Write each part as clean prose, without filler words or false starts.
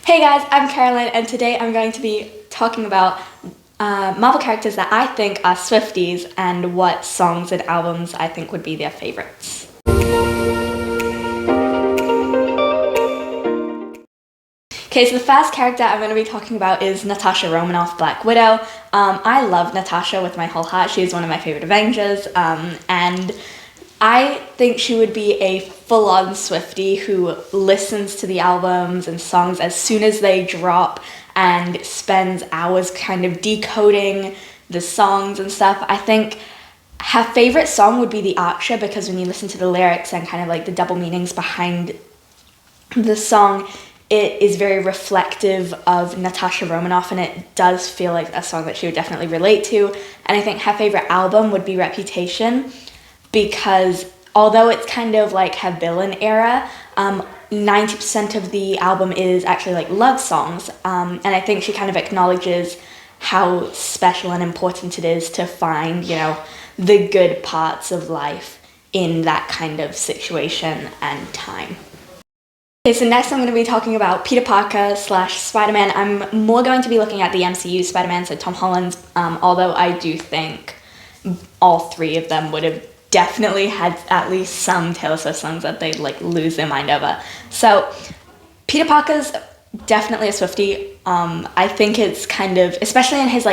Hey guys, I'm Caroline, and today I'm going to be talking about Marvel characters that I think are Swifties and what songs and albums I think would be their favorites. Okay, so the first character I'm going to be talking about is Natasha Romanoff, Black Widow. I love Natasha with my whole heart. She is one of my favorite Avengers, and I think she would be a full-on Swiftie who listens to the albums and songs as soon as they drop and spends hours kind of decoding the songs and stuff. I think her favorite song would be The Archer, because when you listen to the lyrics and kind of like the double meanings behind the song, it is very reflective of Natasha Romanoff, and it does feel like a song that she would definitely relate to. And I think her favorite album would be Reputation, because although it's kind of like her villain era, 90% of the album is actually like love songs, and I think she kind of acknowledges how special and important it is to find, the good parts of life in that kind of situation and time. Okay, so next I'm going to be talking about Peter Parker / Spider-Man. I'm more going to be looking at the MCU Spider-Man, so Tom Holland's, although I do think all three of them would have definitely had at least some Taylor Swift songs that they'd lose their mind over. So Peter Parker's definitely a Swiftie. I think it's kind of, especially in his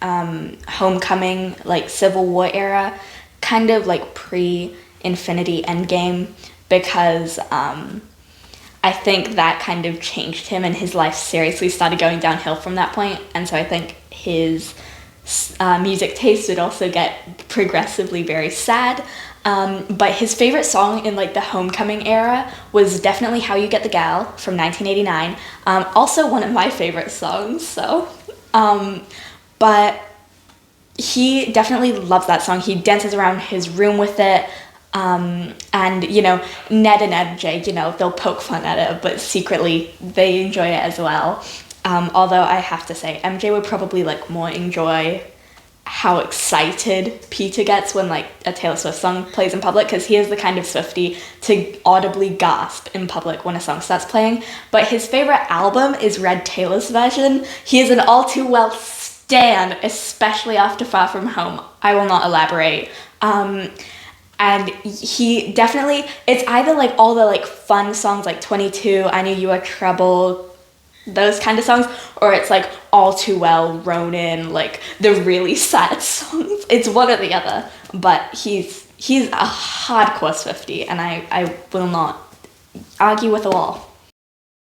Homecoming, Civil War era, kind of pre-Infinity Endgame, because I think that kind of changed him, and his life seriously started going downhill from that point. And so I think his music taste would also get progressively very sad. But his favorite song in the Homecoming era was definitely How You Get the Gal from 1989. Also one of my favorite songs, so. But he definitely loves that song. He dances around his room with it. And, Ned and MJ, they'll poke fun at it, but secretly they enjoy it as well. Although I have to say, MJ would probably more enjoy how excited Peter gets when a Taylor Swift song plays in public, because he is the kind of Swiftie to audibly gasp in public when a song starts playing. But his favorite album is Red Taylor's version. He is an all too well stan, especially after Far From Home. I will not elaborate. And he definitely, it's either all the fun songs like 22, I Knew You Were Trouble, those kind of songs, or it's All Too Well, Ronin, the really sad songs. It's one or the other, but he's a hardcore Swiftie, and I will not argue with the wall.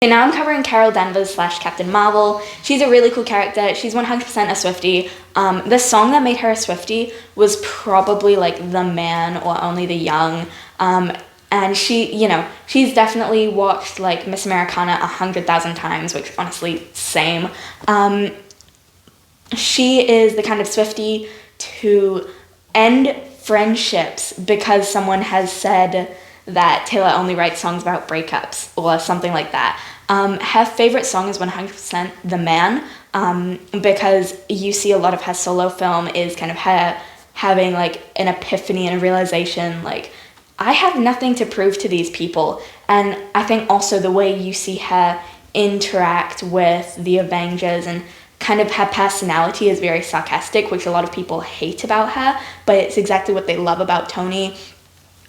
Okay, now I'm covering Carol Danvers / Captain Marvel. She's a really cool character. She's 100% a Swiftie. The song that made her a Swiftie was probably The Man or Only the Young. And she's definitely watched Miss Americana 100,000 times, which honestly, same. She is the kind of Swiftie to end friendships because someone has said that Taylor only writes songs about breakups or something like that. Her favorite song is 100% The Man, because you see a lot of her solo film is kind of her having an epiphany and a realization, I have nothing to prove to these people. And I think also the way you see her interact with the Avengers and kind of her personality is very sarcastic, which a lot of people hate about her, but it's exactly what they love about Tony.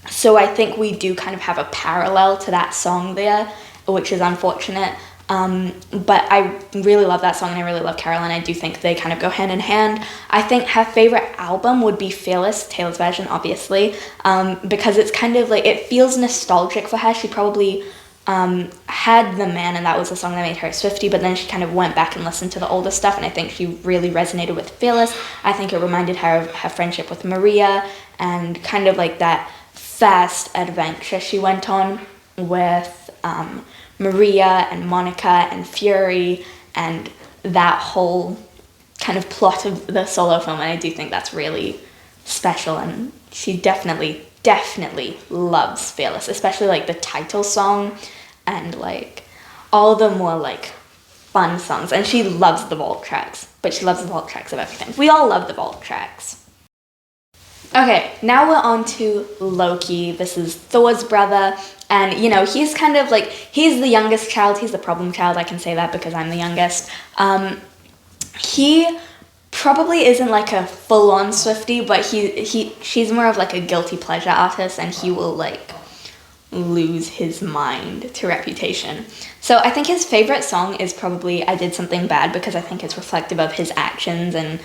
So I think we do kind of have a parallel to that song there, which is unfortunate. But I really love that song, and I really love Carol, and I do think they kind of go hand in hand. I think her favorite album would be Fearless, Taylor's version, obviously, because it's kind of it feels nostalgic for her. She probably had The Man, and that was the song that made her a Swiftie, but then she kind of went back and listened to the older stuff, and I think she really resonated with Fearless. I think it reminded her of her friendship with Maria, and kind of that fast adventure she went on with Maria and Monica and Fury, and that whole kind of plot of the solo film, and I do think that's really special, and she definitely loves Fearless, especially the title song and all the more fun songs, and she loves the vault tracks, but she loves the vault tracks of everything. We all love the vault tracks. Okay, now we're on to Loki. This is Thor's brother, and he's kind of like, he's the youngest child, he's the problem child, I can say that because I'm the youngest. He probably isn't like a full-on Swiftie, but she's more of like a guilty pleasure artist, and he will like lose his mind to Reputation. So I think his favorite song is probably I Did Something Bad, because I think it's reflective of his actions and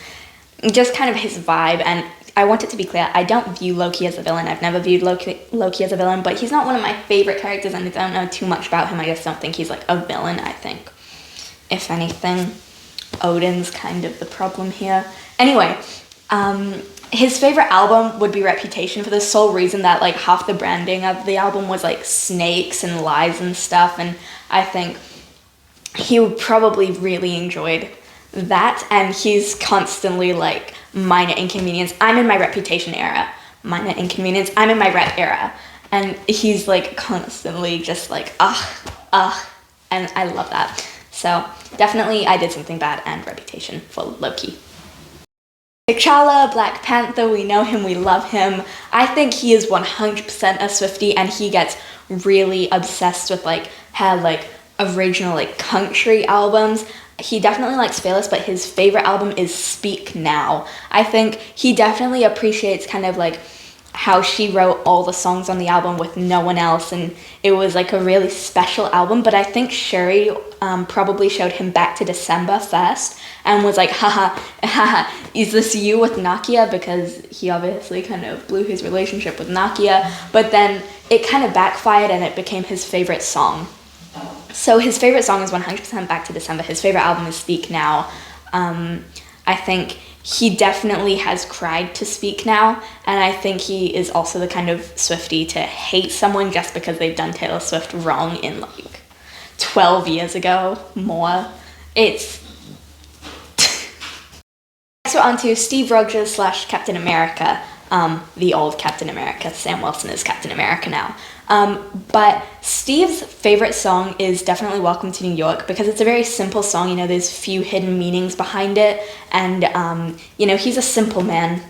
just kind of his vibe. And I want it to be clear, I don't view Loki as a villain. I've never viewed Loki as a villain, but he's not one of my favorite characters, and I don't know too much about him. I just don't think he's like a villain. I think, if anything, Odin's kind of the problem here. Anyway, his favorite album would be Reputation, for the sole reason that like half the branding of the album was like snakes and lies and stuff, and I think he probably really enjoyed that, and he's constantly like, minor inconvenience, I'm in my Reputation era, minor inconvenience, I'm in my Rep era, and he's like constantly just like and I love that. So definitely I Did Something Bad and Reputation for Loki. T'Challa, Black Panther, we know him, we love him. I think he is 100% a Swiftie, and he gets really obsessed with like her like original like country albums. He definitely likes Fearless, but his favorite album is Speak Now. I think he definitely appreciates kind of like how she wrote all the songs on the album with no one else, and it was like a really special album. But I think Shuri probably showed him Back to December first and was like, haha, is this you with Nakia? Because he obviously kind of blew his relationship with Nakia, but then it kind of backfired and it became his favorite song. So his favorite song is 100% Back to December. His favorite album is Speak Now. I think he definitely has cried to Speak Now, and I think he is also the kind of Swiftie to hate someone just because they've done Taylor Swift wrong in like 12 years ago, more. It's... Next we're on to Steve Rogers / Captain America, the old Captain America. Sam Wilson is Captain America now. But Steve's favorite song is definitely Welcome to New York, because it's a very simple song. There's few hidden meanings behind it, and he's a simple man,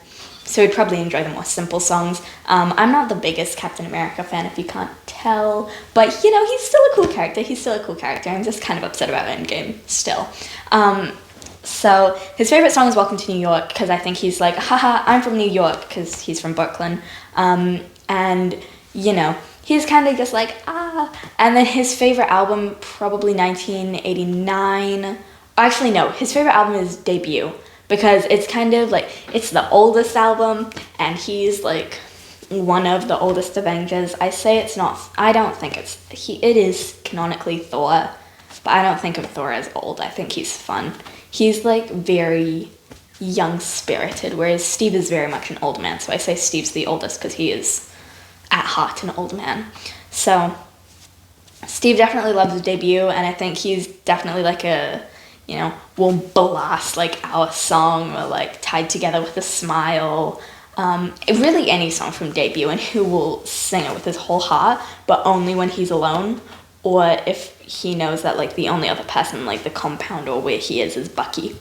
so he'd probably enjoy the more simple songs. I'm not the biggest Captain America fan, if you can't tell, but he's still a cool character. I'm just kind of upset about Endgame still. So his favorite song is Welcome to New York, because I think he's like, haha, I'm from New York, because he's from Brooklyn, and he's kind of just like, and then his favorite album, probably 1989. Actually, no, his favorite album is Debut, because it's kind of like, it's the oldest album, and he's like one of the oldest Avengers. I say it's not, I don't think it is canonically Thor, but I don't think of Thor as old. I think he's fun. He's like very young-spirited, whereas Steve is very much an old man, so I say Steve's the oldest because he is at heart an old man. So Steve definitely loves his Debut, and I think he's definitely like a, we'll blast like our song, or like Tied Together with a Smile, really any song from Debut, and who will sing it with his whole heart, but only when he's alone, or if he knows that like the only other person like the compound or where he is Bucky.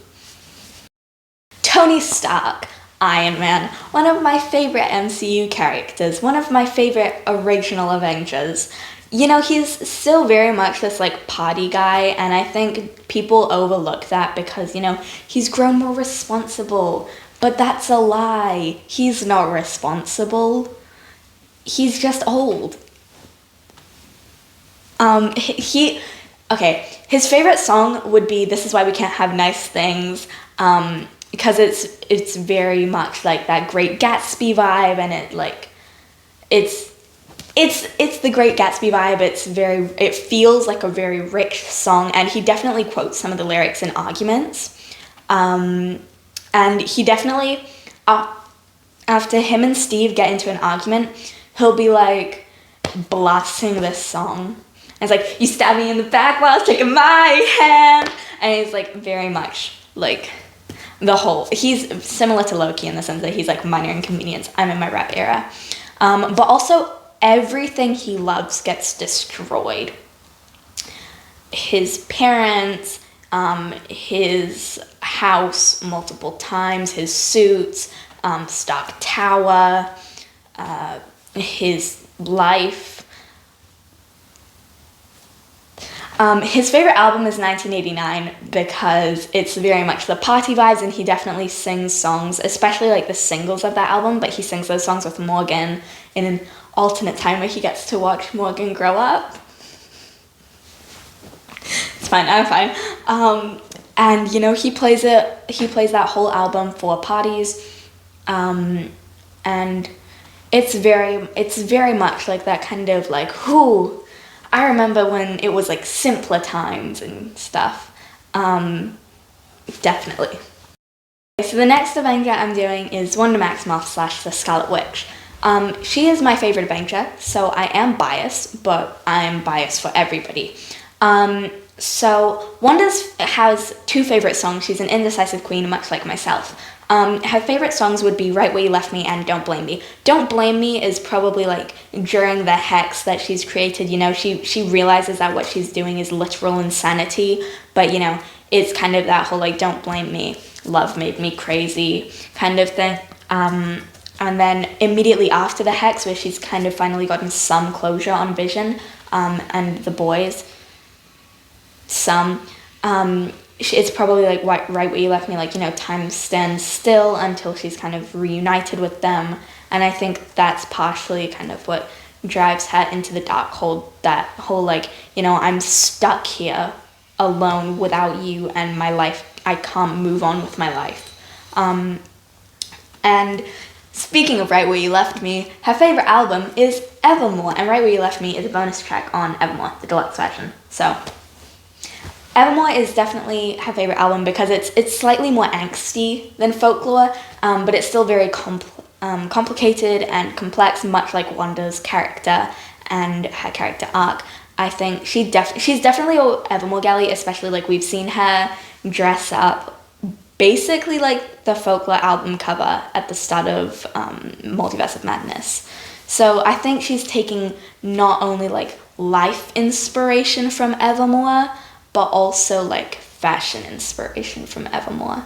Tony Stark, Iron Man, one of my favorite MCU characters, one of my favorite original Avengers. He's still very much this like party guy, and I think people overlook that because, he's grown more responsible, but that's a lie. He's not responsible. He's just old. His favorite song would be This Is Why We Can't Have Nice Things, because it's very much like that Great Gatsby vibe, and it's the Great Gatsby vibe. It feels like a very rich song, and he definitely quotes some of the lyrics in arguments, and he definitely, after him and Steve get into an argument, he'll be like blasting this song. And it's like, you stabbed me in the back while I was taking my hand. And he's like very much like he's similar to Loki in the sense that he's like minor inconvenience, I'm in my rap era. But also everything he loves gets destroyed. His parents, his house multiple times, his suits, Stark Tower, his life. His favorite album is 1989 because it's very much the party vibes, and he definitely sings songs, especially like the singles of that album, but he sings those songs with Morgan in an alternate time where he gets to watch Morgan grow up. It's fine, I'm fine. And you know, he plays that whole album for parties, and it's very much like that kind of like, whoo, I remember when it was like simpler times and stuff. Definitely. So the next Avenger I'm doing is Wanda Maximoff / the Scarlet Witch. She is my favorite Avenger, so I am biased, but I'm biased for everybody. So Wanda has two favorite songs. She's an indecisive queen, much like myself. Her favorite songs would be Right Where You Left Me and Don't Blame Me. Don't Blame Me is probably like during the hex that she's created, you know, she realizes that what she's doing is literal insanity, but you know, it's kind of that whole like, don't blame me, love made me crazy kind of thing. And then immediately after the hex, where she's kind of finally gotten some closure on Vision, and the boys, it's probably like right where you left me, like, you know, time stands still until she's kind of reunited with them. And I think that's partially kind of what drives her into the dark hole, that whole like, you know, I'm stuck here alone without you and my life, I can't move on with my life. And speaking of Right Where You Left Me, her favorite album is Evermore, and Right Where You Left Me is a bonus track on Evermore, the deluxe version. So Evermore is definitely her favorite album because it's slightly more angsty than Folklore, but it's still very complicated and complex, much like Wanda's character and her character arc. I think she's definitely a Evermore galley, especially like we've seen her dress up basically like the Folklore album cover at the start of Multiverse of Madness. So I think she's taking not only like life inspiration from Evermore, but also like fashion inspiration from Evermore.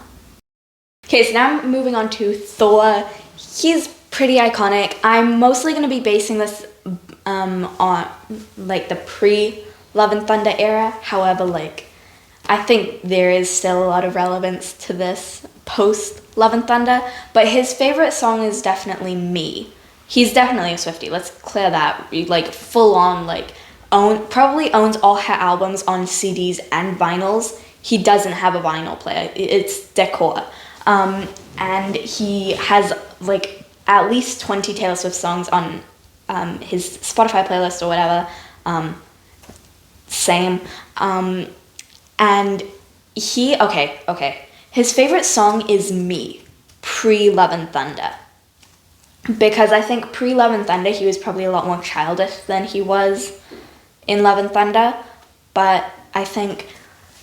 Okay, so now I'm moving on to Thor. He's pretty iconic. I'm mostly going to be basing this on like the pre-Love and Thunder era. However, like I think there is still a lot of relevance to this post-Love and Thunder, but his favorite song is definitely Me. He's definitely a Swiftie. Let's clear that. Like full on like probably owns all her albums on CDs and vinyls. He doesn't have a vinyl player. It's decor. And he has like at least 20 Taylor Swift songs on his Spotify playlist or whatever. Same. And his favorite song is Me, pre-Love and Thunder. Because I think pre-Love and Thunder, he was probably a lot more childish than he was in Love and Thunder, but I think,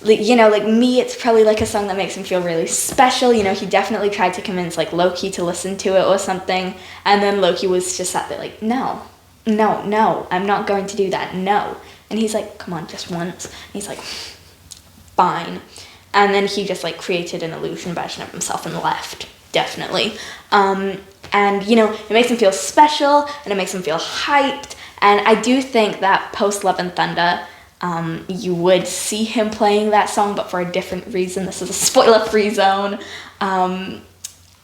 you know, like Me, it's probably like a song that makes him feel really special. You know, he definitely tried to convince like Loki to listen to it or something, and then Loki was just sat there like, no, I'm not going to do that, no. And he's like, come on, just once. And he's like, fine. And then he just like created an illusion version of himself and left, definitely. And you know, it makes him feel special and it makes him feel hyped. And I do think that post Love and Thunder, you would see him playing that song, but for a different reason. This is a spoiler-free zone. And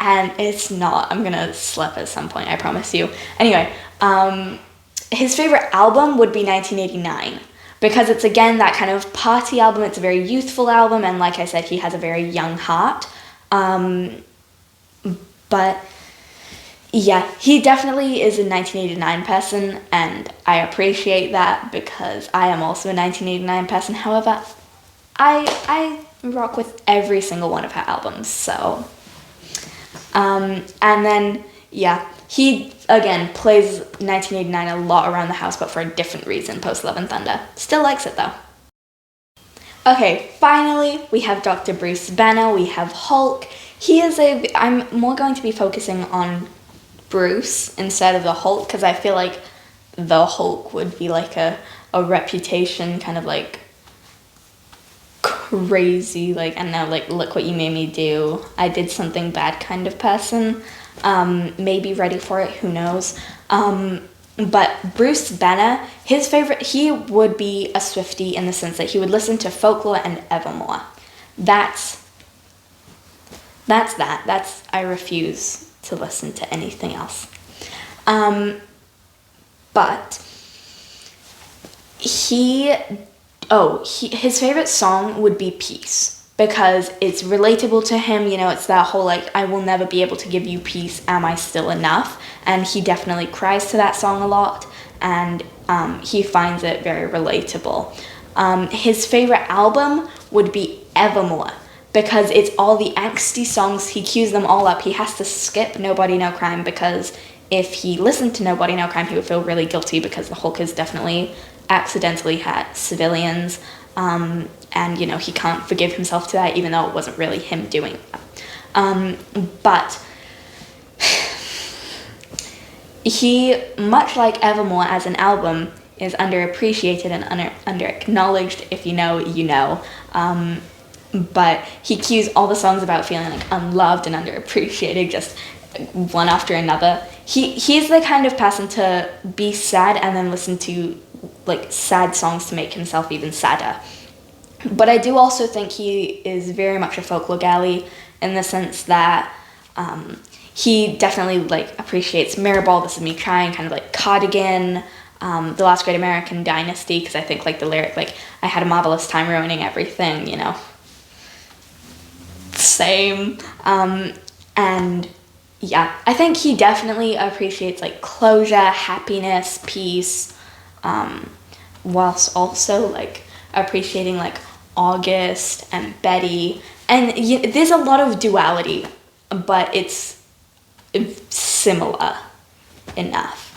it's not. I'm going to slip at some point, I promise you. Anyway, his favorite album would be 1989. Because it's, again, that kind of party album. It's a very youthful album. And like I said, he has a very young heart. But yeah, he definitely is a 1989 person, and I appreciate that because I am also a 1989 person. However, I rock with every single one of her albums, so. And then, yeah, he, again, plays 1989 a lot around the house, but for a different reason, post Love and Thunder. Still likes it, though. Okay, finally, we have Dr. Bruce Banner, we have Hulk. I'm more going to be focusing on Bruce instead of the Hulk, because I feel like the Hulk would be like a reputation kind of like crazy, like, I don't know, like, look what you made me do, I did something bad kind of person. maybe ready for it, who knows. But Bruce Banner, his favorite, he would be a Swiftie in the sense that he would listen to Folklore and Evermore. That's I refuse to listen to anything else. But his favorite song would be Peace, because it's relatable to him, you know, it's that whole, like, I will never be able to give you peace, am I still enough? And he definitely cries to that song a lot, and he finds it very relatable. His favorite album would be Evermore, because it's all the angsty songs. He cues them all up. He has to skip Nobody No Crime, because if he listened to Nobody No Crime, he would feel really guilty, because the Hulk has definitely accidentally had civilians, and, you know, he can't forgive himself to that, even though it wasn't really him doing that. But he, much like Evermore as an album, is underappreciated and under-acknowledged. If you know, you know. But he cues all the songs about feeling like unloved and underappreciated, just one after another. He's the kind of person to be sad and then listen to, like, sad songs to make himself even sadder. But I do also think he is very much a folklore galley, in the sense that he definitely, like, appreciates Mirrorball, This Is Me Trying, kind of like Cardigan, The Last Great American Dynasty, because I think, like, the lyric, like, I had a marvelous time ruining everything, you know. Same. And yeah, I think he definitely appreciates, like, closure, happiness, peace, whilst also, like, appreciating, like, August and Betty. And there's a lot of duality, but it's similar enough.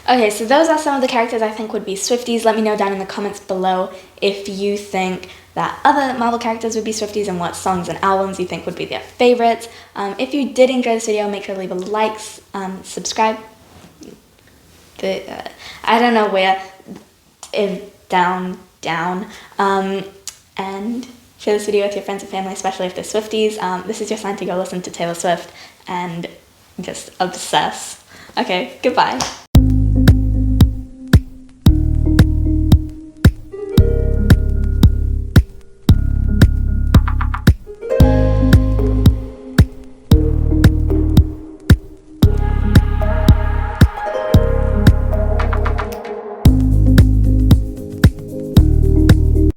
Okay, so those are some of the characters I think would be Swifties. Let me know down in the comments below if you think that other Marvel characters would be Swifties and what songs and albums you think would be their favorites. If you did enjoy this video, make sure to leave a like, subscribe. I don't know where. Down. And share this video with your friends and family, especially if they're Swifties. This is your sign to go listen to Taylor Swift and just obsess. Okay, goodbye.